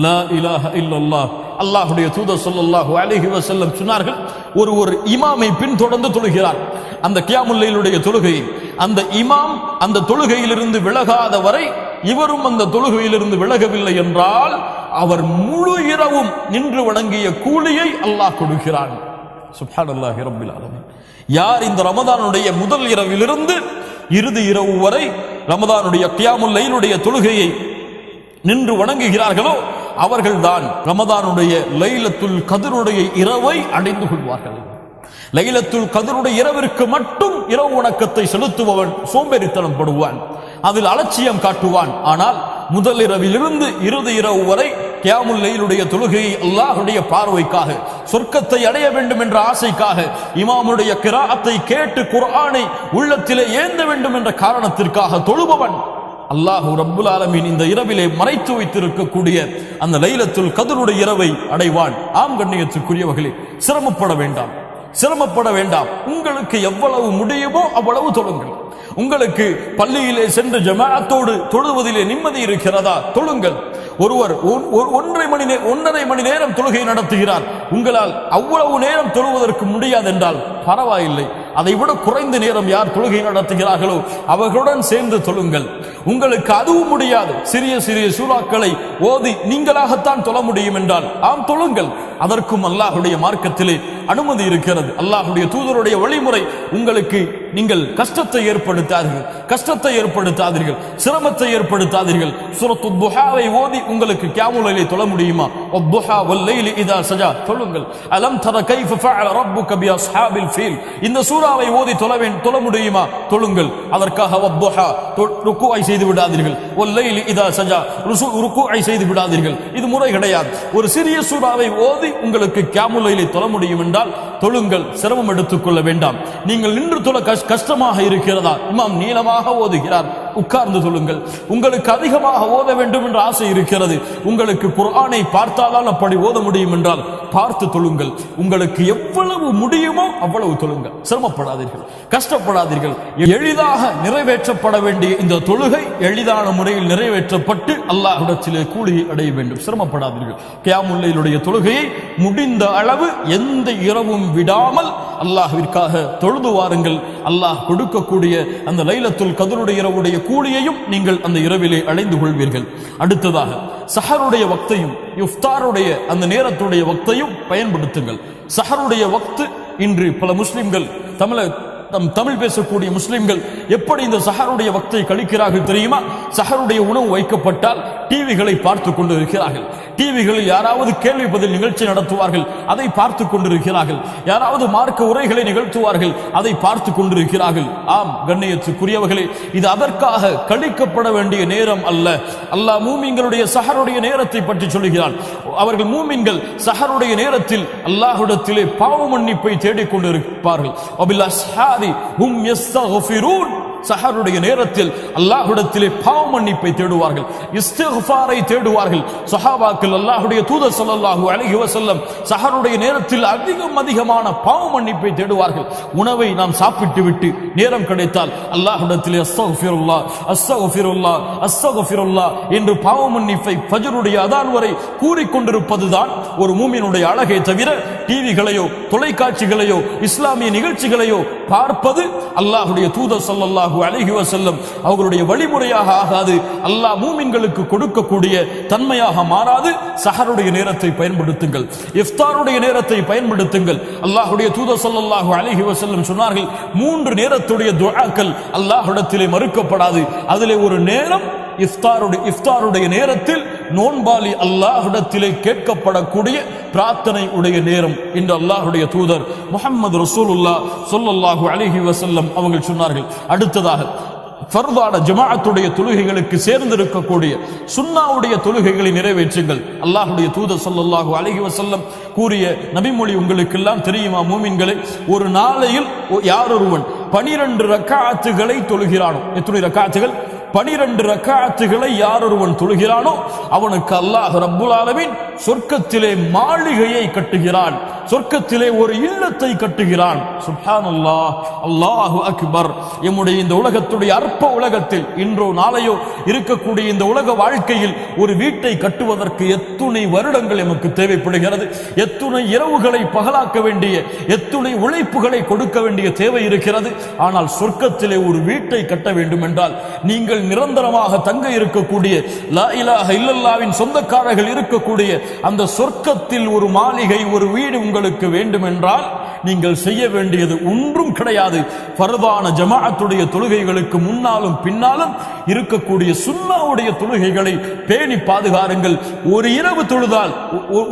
லா இலாஹ இல்லல்லாஹ். அல்லாஹ்வுடைய தூதர் ஸல்லல்லாஹு அலைஹி வஸல்லம் சொன்னார்கள், ஒரு இமாமை பின்தொடர்ந்து தொழுகிறார். அந்த கியாமுல் லைலுடைய தொழுகையை அந்த இமாம் அந்த தொழுகையிலிருந்து விலகாத வரை இவரும் அந்த தொழுகையிலிருந்து விலகவில்லை என்றால் அவர் முழு இரவும் நின்று வணங்கிய கூலியை அல்லாஹ் கொடுக்கிறான். சுப்ஹானல்லாஹி ரப்பில் ஆலமீன். யார் இந்த ரமதானுடைய முதல் இரவிலிருந்து இறுதி இரவு வரை ரமதானுடைய கியாமுல் லைலுடைய தொழுகையை நின்று வணங்குகிறார்களோ அவர்கள்தான் ரமதானுடைய லைலத்துல் கத்ருடைய இரவை அடைந்து கொள்வார்கள். லைலத்துல் கத்ருடைய இரவிற்கு மட்டும் இரவு வணக்கத்தை செலுத்துபவன் சோம்பேறித்தனம் படுவான், அதில் அலட்சியம் காட்டுவான். ஆனால் முதல் இரவிலிருந்து இறுதி இரவு வரை கியாமுல் லைலுடைய தொழுகையை அல்லாஹ்வுடைய பார்வைக்காக, சொர்க்கத்தை அடைய வேண்டும் என்ற ஆசைக்காக, இமாமுடைய கிராஅத்தை கேட்டு குர்ஆனை உள்ளத்திலே ஏந்த வேண்டும் என்ற காரணத்திற்காக தொழுபவன் அல்லாஹ் ரப்புல் ஆலமீன் இந்த இரவிலே மறைத்து வைத்திருக்கக்கூடிய அந்த லைலத்துல் கத்ருடைய இரவை அடைவான். ஆம் கண்ணியத்துக்குரியவர்களே, சிரமப்பட வேண்டாம். உங்களுக்கு எவ்வளவு முடியுமோ அவ்வளவு தொழுங்கள். உங்களுக்கு பள்ளியிலே சென்று ஜமாஅத்தோடு தொழுவதிலே நிம்மதி இருக்கிறதா? தொழுங்கள். ஒருவர் 1.5 மணி நேரம் தொழுகை நடத்துகிறார், உங்களால் அவ்வளவு நேரம் தொழுவதற்கு முடியாது என்றால் பரவாயில்லை. அதை விட குறைந்த நேரம் யார் தொழுகை நடத்துகிறார்களோ அவர்களுடன் சேர்ந்து தொழுங்கள். உங்களுக்கு அதுவும் முடியாது, சிறிய சிறிய சூறாக்களை ஓதி நீங்களாகத்தான் தொழ முடியும் என்றால் ஆம் தொழுங்கள். அதற்கும் அல்லாஹ்வுடைய மார்க்கத்திலே அனுமதி இருக்கிறது. அல்லாஹ்வுடைய தூதருடைய வழிமுறை உங்களுக்கு நீங்கள் கஷ்டத்தை ஏற்படுத்தாதீர்கள், சிரமத்தை ஏற்படுத்தாதீர்கள். சூரத்துத் துஹாவை ஓதி உங்களுக்கு கியாமுல் லைலை தொழ முடியுமா? வத்துஹா வல்லைலி இதா சஜா தொழுங்கள். அலம் தர கைஃப ஃபஅல ரப்புக பி அஸ்ஹாபில் ஃபீல். இந்த சூராவை ஓதி தொழ முடியுமா? தொழுங்கள். அதற்காக வத்துஹா ருக்குஐ செய்து விடாதீர்கள், வல்லைலி இதா சஜா ருக்குஐ செய்து விடாதீர்கள். இது முறை கிடையாது. ஒரு சிறிய சூராவை ஓதி உங்களுக்கு கியாமுல் லைலை தொழ முடியும் என்றால் தொழுங்கள், சிரமம் எடுத்துக்கொள்ள வேண்டாம். நீங்கள் நின்று தொழ கஷ்டமாக இருக்கிறதா? இமாம் நீளமாக ஓதுகிறார், உட்கார்ந்து தொழுங்கள். உங்களுக்கு அதிகமாக ஓத வேண்டும் என்ற ஆசை இருக்கிறது, உங்களுக்கு குர்ஆனை பார்த்தால் அப்படி ஓத முடியும் என்றால் பார்த்து தொழுங்கள். உங்களுக்கு எவ்வளவு முடியுமோ அவ்வளவு தொழுங்கள். சிரமப்படாதீர்கள், கஷ்டப்படாதீர்கள். எளிதாக நிறைவேற்றப்பட வேண்டிய இந்த தொழுகை எளிதான முறையில் நிறைவேற்றப்பட்டு அல்லாஹ்விடத்திலே கூலியை அடைய வேண்டும். சிரமப்படாதீர்கள். கியாமுல் லைலுடைய தொழுகையை முடிந்த அளவு எந்த இரவும் விடாமல் அல்லாஹ்விற்காக தொழுது வாருங்கள். அல்லாஹ் கொடுக்கக்கூடிய அந்த லைலத்துல் கத்ருடைய இரவுடைய கூலியையும் நீங்கள் அந்த இரவிலே அடைந்து கொள்வீர்கள். அடுத்ததாக சஹருடைய வக்தையும் இஃப்தாருடைய அந்த நேரத்துடைய வக்தையும் பயன்படுத்துங்கள். சஹருடைய வக்து இன்று பல முஸ்லிம்கள் தமிழ் பேசக்கூடிய முஸ்லிம்கள் எப்படி இந்த சஹருடைய வக்தை கழிக்கிறார்கள் தெரியுமா? சஹருடைய உணவு வைக்கப்பட்டால் டிவிகளை பார்த்து கொண்டு இருக்கிறார்கள். டிவிகளில் யாராவது கேள்வி பதில் நிகழ்ச்சி நடத்துவார்கள், அதை பார்த்து கொண்டிருக்கிறார்கள். யாராவது மார்க்க உரைகளை நிகழ்த்துவார்கள், அதை பார்த்து கொண்டிருக்கிறார்கள். ஆம் கண்ணியத்துக்குரியவர்களே, இது அதற்காக கழிக்கப்பட வேண்டிய நேரம் அல்ல. அல்லாஹ் மூமின்களுடைய சஹருடைய நேரத்தை பற்றி சொல்கிறான். அவர்கள் மூமின்கள் சஹருடைய நேரத்தில் அல்லாஹ்விடத்திலே பாவ மன்னிப்பை தேடிக் கொண்டிருப்பார்கள். சஹருடைய நேரத்தில் அல்லாஹ்விடத்திலே பாவ மன்னிப்பை தேடுவார்கள், இஸ்திக்ஃபாரை தேடுவார்கள். சஹாபாக்கள் அல்லாஹ்வுடைய தூதர் ஸல்லல்லாஹு அலைஹி வஸல்லம் சஹருடைய நேரத்தில் அதிகமான பாவ மன்னிப்பை தேடுவார்கள். உணவை நாம் சாப்பிட்டு விட்டு நேரம் கிடைத்தால் அல்லாஹ்விடத்திலே அஸ்தக்ஃபிருல்லாஹ் அஸ்தக்ஃபிருல்லாஹ் அஸ்தக்ஃபிருல்லாஹ் என்று பாவ மன்னிப்பை ஃபஜ்ருடைய அதான் வரை கூறிக்கொண்டிருப்பதுதான் ஒரு மூமினுடைய அழகை தவிர டிவிகளையோ தொலைக்காட்சிகளையோ இஸ்லாமிய நிகழ்ச்சிகளையோ பார்ப்பது அல்லாஹ்வுடைய தூதர் ஸல்லல்லாஹு அலைஹி வஸல்லம் அவர்களுடைய வழிமுறையாக ஆகாது. அல்லாஹ் மூமின்களுக்கு கொடுக்கக்கூடிய தன்மையாக மாறாது. சஹருடைய நேரத்தை பயன்படுத்துங்கள், இஃப்தாருடைய நேரத்தை பயன்படுத்துங்கள். அல்லாஹ்வுடைய தூதர் ஸல்லல்லாஹு அலைஹி வஸல்லம் சொன்னார்கள், 3 நேரத்துடைய துஆக்கள் அல்லாஹ்விடத்திலே மறுக்கப்படாது. அதிலே ஒரு நேரம் இஃப்தாருடைய நேரத்தில் நோன்பாளி அல்லாஹ்விடத்திலே கேட்கப்படக்கூடிய பிரார்த்தனை உடைய நேரம் என்று அல்லாஹ்வுடைய தூதர் முஹம்மது ரசூலுல்லாஹ் ஸல்லல்லாஹு அலைஹி வஸல்லம் அவர்கள் சொன்னார்கள். அடுத்ததாக ஃபர்தான ஜமாஅத்துடைய தொழுகைகளுக்கு சேர்ந்திருக்கக்கூடிய சுன்னாவுடைய தொழுகைகளை நிறைவேற்றுங்கள். அல்லாஹ்வுடைய தூதர் ஸல்லல்லாஹு அலைஹி வஸல்லம் கூறிய நபிமொழி உங்களுக்கு எல்லாம் தெரியுமா மூமின்களே? ஒரு நாளையில் யாரொருவன் 12 ரக்காத்துகளை தொழுகிறானோ, எத்தனை ரக்காத்துகள்? 12 ரக்காத்துகளை யாரொருவன் தொழுகிறானோ அவனுக்கு அல்லாஹ் ரப்புல் ஆலமீன் சொர்க்கத்திலே மாளிகையை கட்டுகிறான், சொர்க்கத்திலே ஒரு இல்லத்தை கட்டுகிறான். சுப்ஹானல்லாஹ், அல்லாஹு அக்பர். எம்முடைய இந்த உலகத்துடைய அற்ப உலகத்தில் இன்றோ நாளையோ இருக்கக்கூடிய இந்த உலக வாழ்க்கையில் ஒரு வீட்டை கட்டுவதற்கு எத்துணை வருடங்கள் எமக்கு தேவைப்படுகிறது, எத்துணை இரவுகளை பகலாக்க வேண்டிய, எத்துணை உழைப்புகளை கொடுக்க வேண்டிய தேவை இருக்கிறது. ஆனால் சொர்க்கத்திலே ஒரு வீட்டை கட்ட வேண்டும் என்றால் நீங்கள் நிரந்தரமாக தங்க இருக்கக்கூடிய லா இலாஹ இல்லல்லாஹ்வின் சொந்தக்காரர்கள் இருக்கக்கூடிய அந்த சொர்க்கத்தில் ஒரு மாளிகை, ஒரு வீடு உங்களுக்கு வேண்டும் என்றால் நீங்கள் செய்ய வேண்டியது ஒன்றும் கிடையாது. ஃபர்தான ஜமாஅத்துடைய தொழுகைகளுக்கு முன்னாலும் பின்னாலும் இருக்கக்கூடிய சுன்னாவுடைய தொழுகைகளை பேணி பாதுகாருங்கள். ஒரு இரவு தொழுதால்,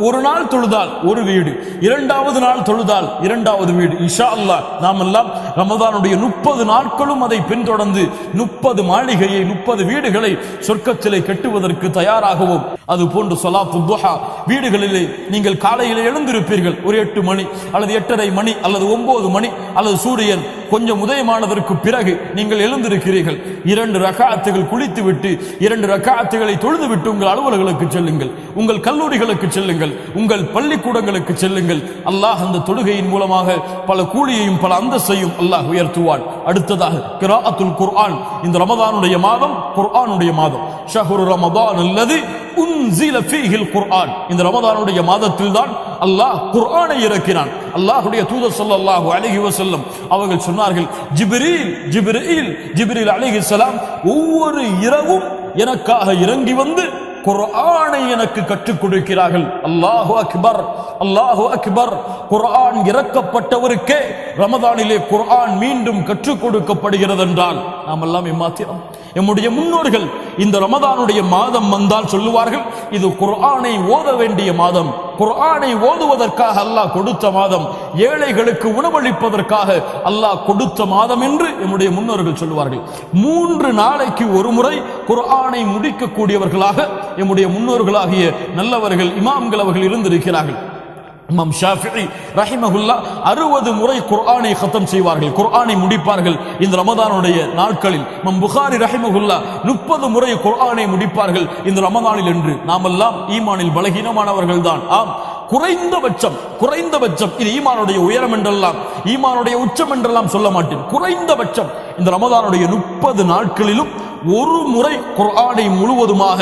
ஒரு நாள் தொழுதால் ஒரு வீடு, 2வது நாள் தொழுதால் 2வது வீடு. இன்ஷா அல்லாஹ் நாம் எல்லாம் ரமதானுடைய 30 நாட்களும் அதை பின்தொடர்ந்து 30 மாளிகையை, 30 வீடுகளை சொர்க்கத்திலே கட்டுவதற்கு தயாராகவும், அது போன்று ஸலாத்து துஹா வீடுகளிலே நீங்கள் காலையில் எழுந்திருப்பீர்கள், ஒரு 8 மணி அல்லது 8:30 மணி அல்லது 9 மணி அல்லது சூரியன் கொஞ்சம் உதயமானதற்கு பிறகு நீங்கள் எழுந்திருக்கிறீர்கள். 2 ரக்காத்துகள் குளித்து விட்டு 2 ரக்காத்துகளை தொழுது விட்டு உங்கள் அலுவலர்களுக்கு செல்லுங்கள், உங்கள் கல்லூரிகளுக்கு செல்லுங்கள், உங்கள் பள்ளிக்கூடங்களுக்கு செல்லுங்கள். அல்லாஹ் அந்த தொழுகையின் மூலமாக பல கூலியையும் பல அந்தஸ்தையும் அல்லாஹ் உயர்த்துவான். அடுத்ததாக கிராஅத்துல் குர்ஆன். இந்த ரமதானுடைய மாதம் குர்ஆனுடைய மாதம். ஷஹ்ரு ரமதான் அல்லதி உன்ஸில ஃபீஹில் குர்ஆன். இந்த ரமதானுடைய மாதத்தில் தான் அல்லாஹ் குர்ஆனை இறக்கினான். அல்லாஹ்வுடைய தூதர் ஸல்லல்லாஹு அலைஹி வஸல்லம் அவர்கள் சொன்னார்கள், ஜிப்ரீல் அலைஹிஸ்ஸலாம் ஒவ்வொரு இரவும் எனக்காக இறங்கி வந்து குர்ஆனை எனக்கு கற்றுக் கொடுக்கிறார்கள். அல்லாஹு அக்பர், அல்லாஹு அக்பர். குர்ஆன் இறக்கப்பட்டவருக்கே ரமதானிலே குர்ஆன் மீண்டும் கற்றுக் கொடுக்கப்படுகிறது என்றால் நாம் எல்லாம் ஏமாத்திரம். எம்முடைய முன்னோர்கள் இந்த ரமதானுடைய மாதம் வந்தால் சொல்லுவார்கள், இது குர்ஆனை ஓத வேண்டிய மாதம், குர்ஆனை ஓதுவதற்காக அல்லாஹ் கொடுத்த மாதம், ஏழைகளுக்கு உணவளிப்பதற்காக அல்லாஹ் கொடுத்த மாதம் என்று எம்முடைய முன்னோர்கள் சொல்லுவார்கள். 3 நாளைக்கு ஒரு முறை குர்ஆனை முடிக்கக்கூடியவர்களாக எம்முடைய முன்னோர்களாகிய நல்லவர்கள் இமாம்கள் அவர்கள் இருந்திருக்கிறார்கள். இமாம் ஷாஃபிஈ ரஹிமஹுல்லாஹ் 60 முறை குர்ஆனை ഖതம் செய்வார்கள், குர்ஆனை முடிப்பார்கள் இந்த ரமதானுடைய நாட்களில். இமாம் புகாரி ரஹிமஹுல்லாஹ் 30 முறை குர்ஆனை முடிப்பார்கள் இந்த ரமதானில் என்று. நாமெல்லாம் ஈமானில் பலகீனமானவர்கள் தான். ஆம், குறைந்தபட்சம் இது ஈமானுடைய உயரம் என்றெல்லாம், ஈமானுடைய உச்சம் என்றெல்லாம் சொல்ல மாட்டேன். குறைந்தபட்சம் இந்த ரமதானுடைய 30 நாட்களிலும் ஒரு முறை குர்ஆனை முழுவதுமாக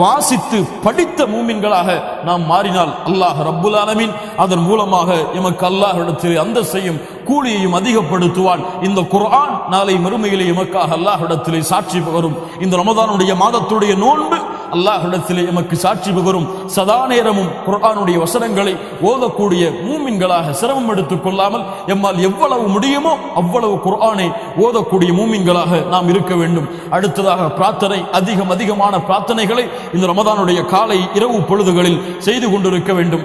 வாசித்து படித்த மூமின்களாக நாம் மாறினால் அல்லாஹ் ரப்புல் ஆலமீன் அதன் மூலமாக எமக்கு அல்லாஹ்விடத்தில் அந்தஸ்தையும் கூலியையும் அதிகப்படுத்துவான். இந்த குர்ஆன் நாளை மறுமையிலே எமக்காக அல்லாஹ்விடத்தில் சாட்சி வரும். இந்த ரமதானுடைய மாதத்துடைய நோன்பு அல்லாஹ்விடத்திலே எமக்கு சாட்சி பகரும் சதா நேரமும் குர்ஆனுடைய வசனங்களை ஓதக்கூடிய மூமின்களாக சிரமம் எடுத்துக் கொள்ளாமல் எம்மால் எவ்வளவு முடியுமோ அவ்வளவு குர்ஆனை ஓதக்கூடிய மூமின்களாக நாம் இருக்க வேண்டும். அடுத்ததாக பிரார்த்தனை, அதிகமான பிரார்த்தனைகளை இந்த ரமதானுடைய காலை இரவு பொழுதுகளில் செய்து கொண்டிருக்க வேண்டும்.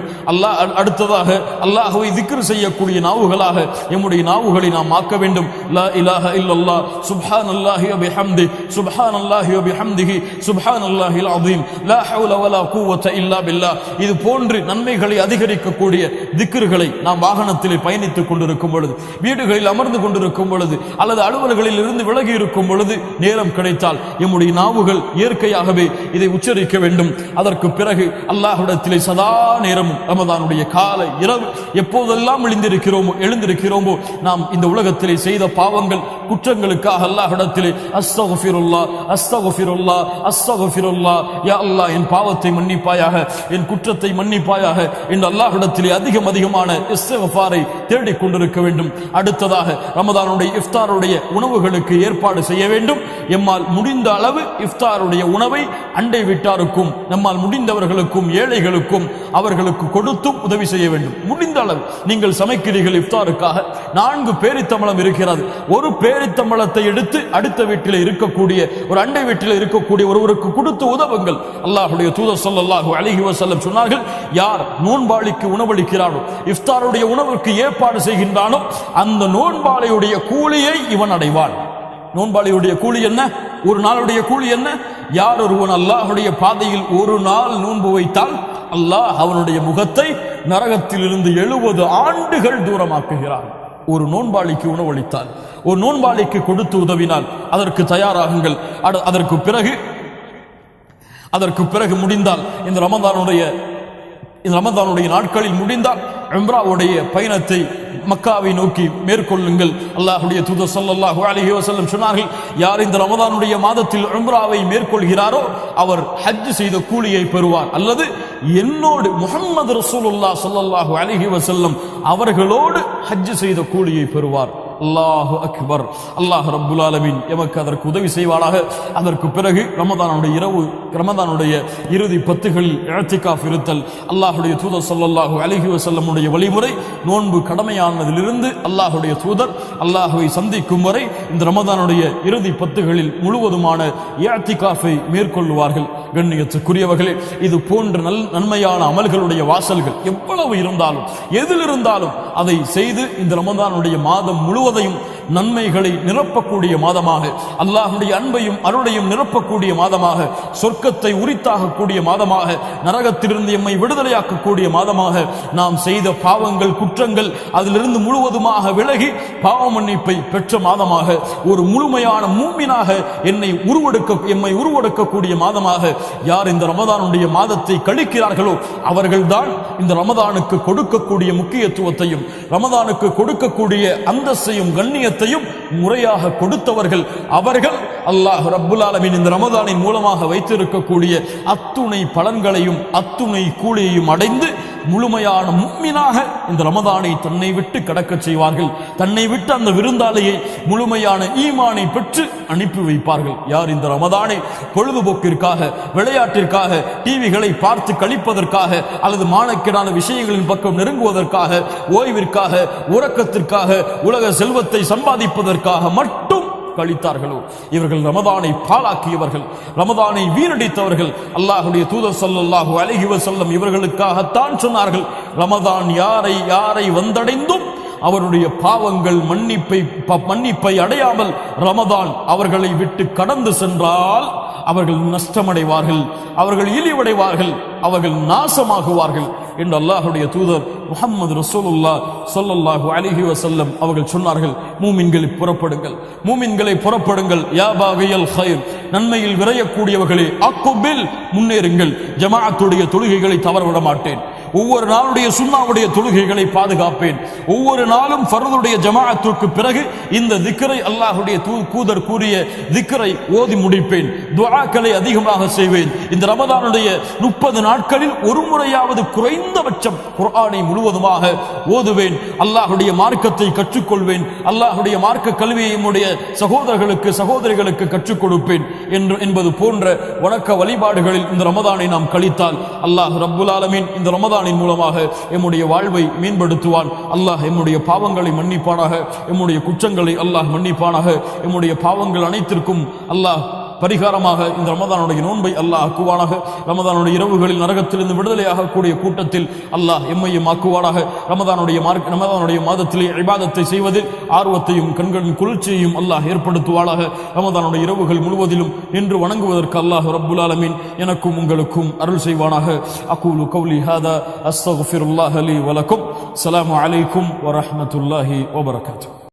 அடுத்ததாக அல்லாஹ்வை திக்ர் செய்யக்கூடிய நாவுகளாக எம்முடைய நாவுகளை நாம் ஆக்க வேண்டும். லா இலாஹ இல்லல்லாஹ் சுப்ஹானல்லாஹி வ பிஹம்திஹி சுப்ஹானல்லாஹி வ பிஹம்திஹி சுப்ஹானல்லாஹில் அஸீம் லா ஹவ்ல வலா குவத இல்லா பில்லாஹ். இது போன்று நன்மைகளை அதிகரிக்கக்கூடிய திக்ர்களை நாம் வாகனத்தில் பயணித்துக் கொண்டிருக்கும் பொழுது, வீடுகளில் அமர்ந்து கொண்டிருக்கும் பொழுது, அல்லது அலுவல்களில் இருந்து விலகி இருக்கும் பொழுது நேரம் கிடைத்தால் எம்முடைய நாவுகள் இயற்கையாகவே இதை உச்சரிக்க வேண்டும். அதற்கு பிறகு அல்லாஹ்விடத்திலே சதா நேரமும் ரமதானுடைய காலை இரவு எப்போதெல்லாம் எழுந்திருக்கிறோமோ நாம் இந்த உலகத்திலே செய்த பாவங்கள் குற்றங்களுக்காக அல்லாஹ்விடத்திலே அஸ்தக்ஃபிருல்லாஹ் அஸ்தக்ஃபிருல்லாஹ் அஸ்தக்ஃபிருல்லாஹ், யா அல்லாஹ் என் பாவத்தை மன்னிப்பாயாக, என் குற்றத்தை மன்னிப்பாயாக என்று அல்லாஹ்விடத்திலே அதிகமான இஸ்திக்ஃபாரை தேடிக் கொண்டிருக்க வேண்டும். அடுத்ததாக ரமதானுடைய இஃப்தாருடைய உணவுகளுக்கு ஏற்பாடு செய்ய வேண்டும். எம்மால் முடிந்த அளவு இஃப்தாருடைய உணவை அண்டை வீட்டாருக்கும் நம்மால் முடிந்தவர்களுக்கும் ஏழைகளுக்கும் அவர்களுக்கு கொடுத்தும் உதவி செய்ய வேண்டும். முடிந்த அளவு நீங்கள் சமைக்கிறீர்கள் இஃப்தாருக்காக, 4 பேரித்தம்பளம் இருக்கிறது, ஒரு பேரித்தம்பளத்தை எடுத்து அடுத்த வீட்டில் இருக்கக்கூடிய ஒரு அண்டை வீட்டில் இருக்கக்கூடிய ஒருவருக்கு கொடுத்து உதவுங்கள். அல்லாஹ்வுடைய தூதர் ஸல்லல்லாஹு அலைஹி வஸல்லம் சொன்னார்கள், யார் நோன்பாளிக்கு உணவளிக்கிறானோ, இஃப்தாருடைய உணவுக்கு ஏற்பாடு செய்கின்றானோ அந்த நோன்பாளியுடைய கூலியை இவன் அடைவான். நோன்பாளியுடைய கூலி என்ன? ஒரு நாளுடைய கூலி என்ன? யார் ஒருவன் அல்லாஹ்வுடைய பாதையில் ஒரு நாள் நோன்பு வைத்தால் அல்லாஹ் அவனுடைய முகத்தை நரகத்திலிருந்து 70 ஆண்டுகள் தூரமாக்குகிறான். ஒரு நோன்பாளிக்கு உணவளித்தால், ஒரு நோன்பாளிக்கு கொடுத்து உதவினால் அதற்கு தயாராகுங்கள். அதற்கு பிறகு முடிந்தால் இந்த ரமதானுடைய நாட்களில் முடிந்தால் உம்ராவுடைய பயணத்தை மக்காவை நோக்கி மேற்கொள்ளுங்கள். அல்லாஹ்வுடைய தூதர் ஸல்லல்லாஹு அலைஹி வஸல்லம் சொன்னார்கள், யார் இந்த ரமதானுடைய மாதத்தில் உம்ராவை மேற்கொள்கிறாரோ அவர் ஹஜ் செய்த கூலியை பெறுவார், அல்லது என்னோடு முஹம்மது ரசூலுல்லாஹ் ஸல்லல்லாஹு அலைஹி வஸல்லம் அவர்களோடு ஹஜ் செய்த கூலியை பெறுவார். அல்லாஹு அக்பர். அல்லாஹ் ரப்புல் ஆலமீன் எமக்கு அதற்கு உதவி செய்வாராக. அதற்கு பிறகு ரமதானுடைய இறுதி 10களில் இஅ்திகாஃப் இருத்தல். அல்லாஹ்வுடைய தூதர் ஸல்லல்லாஹு அலைஹி வஸல்லமுடைய வழிமுறை, நோன்பு கடமையானதிலிருந்து அல்லாஹ்வுடைய தூதர் அல்லாஹ்வை சந்திக்கும் வரை இந்த ரமதானுடைய இறுதி 10களில் முழுவதுமான இஅ்திகாஃபை மேற்கொள்வார்கள். கண்ணியத்துக்குரியவர்களே, இது போன்ற நன்மையான அமல்களுடைய வாசல்கள் எவ்வளவு இருந்தாலும் எதில் இருந்தாலும் அதை செய்து இந்த ரமதானுடைய மாதம் முழுவதையும் நன்மைகளை நிரப்பக்கூடிய மாதமாக, அல்லாஹ்வுடைய அன்பையும் அருளையும் நிரப்பக்கூடிய மாதமாக, சொர்க்கத்தை உரித்தாகக்கூடிய மாதமாக, நரகத்திலிருந்து எம்மை விடுதலையாக்கக்கூடிய மாதமாக, நாம் செய்த பாவங்கள் குற்றங்கள் அதிலிருந்து முழுவதுமாக விலகி பாவ மன்னிப்பை பெற்ற மாதமாக, ஒரு முழுமையான மூமினாக எம்மை உருவெடுக்கக்கூடிய மாதமாக யார் இந்த ரமதானுடைய மாதத்தை கழிக்கிறார்களோ அவர்கள்தான் இந்த ரமதானுக்கு கொடுக்கக்கூடிய முக்கியத்துவத்தையும் ரமதானுக்கு கொடுக்கக்கூடிய அந்தஸ்தையும் கண்ணியத்தையும் முறையாக கொடுத்தவர்கள். அவர்கள் அல்லாஹ் ரப்புல் ஆலமீன் இந்த ரமதானின் மூலமாக வைத்திருக்கக்கூடிய அத்துணை பலன்களையும் அத்துணை கூலியையும் அடைந்து முழுமையான முஃமினாக இந்த ரமதானை தன்னை விட்டு கடக்க செய்வார்கள். தன்னை விட்டு அந்த விருந்தாளியை முழுமையான ஈமானை பெற்று அனுப்பி வைப்பார்கள். யார் இந்த ரமதானை பொழுதுபோக்கிற்காக, விளையாட்டிற்காக, டிவிகளை பார்த்து கழிப்பதற்காக, அல்லது மானக்கேடான விஷயங்களின் பக்கம் நெருங்குவதற்காக, ஓய்விற்காக, உறக்கத்திற்காக, உலக செல்வத்தை சம்பாதிப்பதற்காக மட்டும் கழித்தார்களோ இவர்கள் ரமதானை பாழாக்கியவர்கள், ரமதானை வீணடித்தவர்கள். அல்லாஹ்வுடைய தூதர் ஸல்லல்லாஹு அலைஹி வஸல்லம் இவர்களுக்காகத்தான் சொன்னார்கள், ரமதான் யாரை வந்தடைந்தும் அவருடைய பாவங்கள் மன்னிப்பை அடையாமல் ரமதான் அவர்களை விட்டு கடந்து சென்றால் அவர்கள் நஷ்டமடைவார்கள், அவர்கள் இழிவடைவார்கள், அவர்கள் நாசமாகுவார்கள் என்று அல்லாஹ்வுடைய தூதர் முஹம்மது ரசூலுல்லாஹ் ஸல்லல்லாஹு அலைஹி வஸல்லம் அவர்கள் சொன்னார்கள். மூமின்களை புறப்படுங்கள். யா பாகியல் கைர், நன்மையில் விரையக்கூடியவர்களே, அக்குபில், முன்னேறுங்கள். ஜமாஅத்துடைய தொழுகைகளை தவறவிட மாட்டேன். ஒவ்வொரு நாளுடைய சுன்னாவுடைய தொழுகைகளை பாதுகாப்பேன். ஒவ்வொரு நாளும் ஃபர்துடைய ஜமாஅத்துக்கு பிறகு இந்த திக்ரை அல்லாஹ்வுடைய தூதர் கூறிய திக்ரை ஓதி முடிப்பேன். துஆக்களை அதிகமாக செய்வேன். இந்த ரமதானுடைய 30 நாட்களில் ஒரு முறையாவது குறைந்தபட்சம் குர்ஆனை முழுவதுமாக ஓதுவேன். அல்லாஹ்வுடைய மார்க்கத்தை கற்றுக்கொள்வேன். அல்லாஹ்வுடைய மார்க்க கல்வியை நம்முடைய சகோதரர்களுக்கு சகோதரிகளுக்கு கற்றுக் கொடுப்பேன் என்பது போன்ற வணக்க வழிபாடுகளில் இந்த ரமதானை நாம் கழித்தால் அல்லாஹ் ரப்புல் ஆலமீன் இந்த ரமதானின் மூலமாக எம்முடைய வாழ்வை மேம்படுத்துவான். அல்லாஹ் எம்முடைய பாவங்களை மன்னிப்பானாக. எம்முடைய குற்றங்களை அல்லாஹ் மன்னிப்பானாக. எம்முடைய பாவங்கள் அனைத்திற்கும் அல்லாஹ் பரிகாரமாக இந்த ரமதானுடைய நோன்பை அல்லாஹ் ஆக்குவானாக. ரமதானுடைய இரவுகளில் நரகத்திலிருந்து விடுதலையாகக்கூடிய கூட்டத்தில் அல்லாஹ் எம்மையும் ஆக்குவானாக. ரமதானுடைய மாதத்திலே இபாதத்தை செய்வதில் ஆர்வத்தையும் கண்களின் குளிர்ச்சியையும் அல்லாஹ் ஏற்படுத்துவானாக. ரமதானுடைய இரவுகள் முழுவதிலும் நின்று வணங்குவதற்கு அல்லாஹ் ரப்புல் ஆலமீன் எனக்கும் உங்களுக்கும் அருள் செய்வானாக. அகூலு கௌலி ஹாதா அஸ்தக்ஃபிருல்லாஹ் லி வ லக்கும். ஸலாமு அலைக்கும் வ ரஹ்மத்துல்லாஹி வ பரகாத்துஹு.